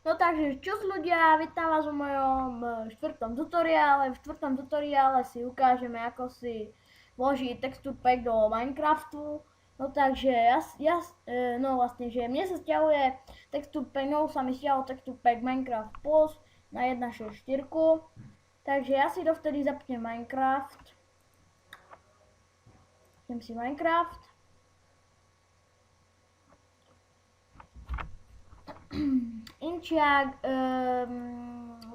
No takže, čus ľudia, vítam vás v mojom štvrtom tutoriále. V štvrtom tutoriále si ukážeme, ako si vložiť texture pack do Minecraftu. No takže, vlastne, že mne sa stiahuje texture pack, sa mi stiahol texture pack Minecraft Plus na 1.6.4. Takže ja si dovtedy zapnem Minecraft. Zapnem si Minecraft. Inčiak,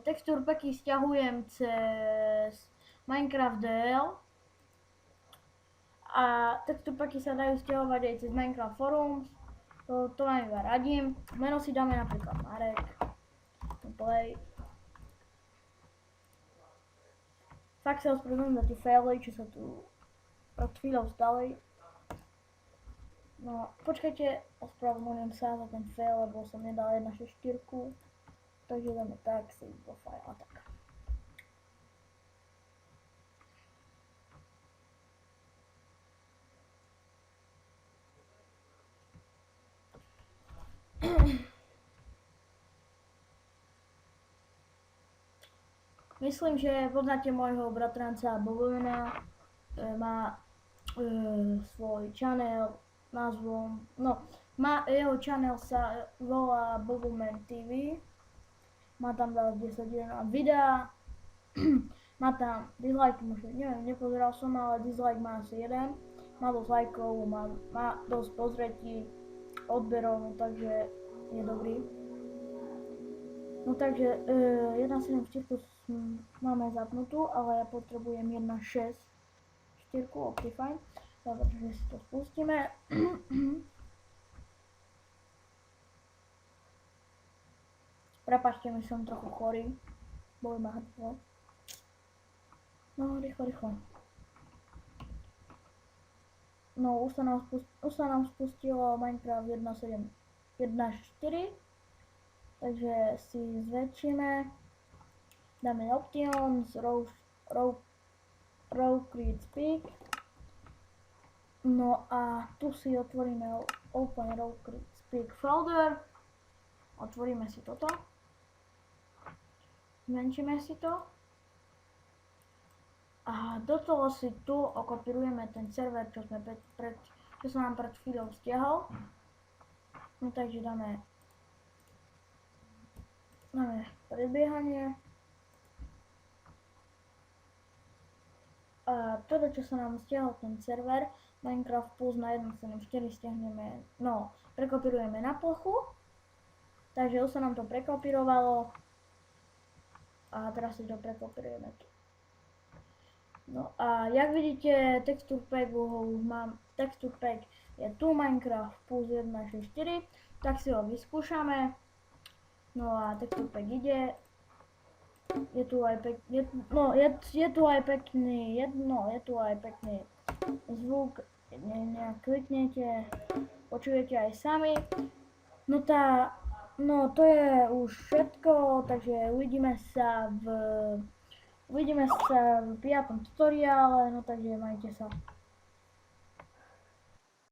texture packy stiahujem cez Minecraft DL a texture packy sa dajú stiahovať aj cez Minecraft Forums, to vám iba radím. Meno si dáme napríklad Marek, play. Fakt sa ospravedlňujem za tie faily, čo sa tu pred chvíľou stali. No, počkajte, ospravedlňujem sa za ten fail, lebo som nedal 1.6.4, takže dáme tak, save do file a tak. Myslím, že poznáte môjho bratranca Bobovina, má svoj channel názvom, jeho channel sa volá Boboman TV, má tam 10 videá, má tam dislike, možno, neviem, nepozeral som, ale dislike má asi 1, má dosť lajkov, má dosť pozretí, odberov, takže je dobrý. No takže 1.7.4 máme zapnutú, ale ja potrebujem 1.6.4, ok, fajn. Dobre, takže si to spustíme. Prepáčte mi, som trochu chorý. Boli ma hrdlo. No, rýchlo. No, už sa nám spustilo Minecraft 1.7.1.4. Takže si zväčšíme. Dáme Options, Row Create Speak. No a tu si otvoríme Open Row Create Speak folder. Otvoríme si toto. Zmenšíme si to. A do toho si tu okopírujeme ten server, čo sa nám pred chvíľou stiahol. No takže dáme predbiehanie. A toto, čo sa nám stiahol ten server, Minecraft Plus na 1.7.4 stiahneme, prekopírujeme na plochu. Takže už sa nám to prekopírovalo. A teraz si to prekopírujeme tu. No a jak vidíte, texture pack je tu Minecraft Plus 1.6.4, tak si ho vyskúšame. No a texture pack ide. Je tu aj pekný zvuk, nejak kliknete, počujete aj sami. No to je už všetko, takže uvidíme sa v 5. tutoriále, no takže majte sa.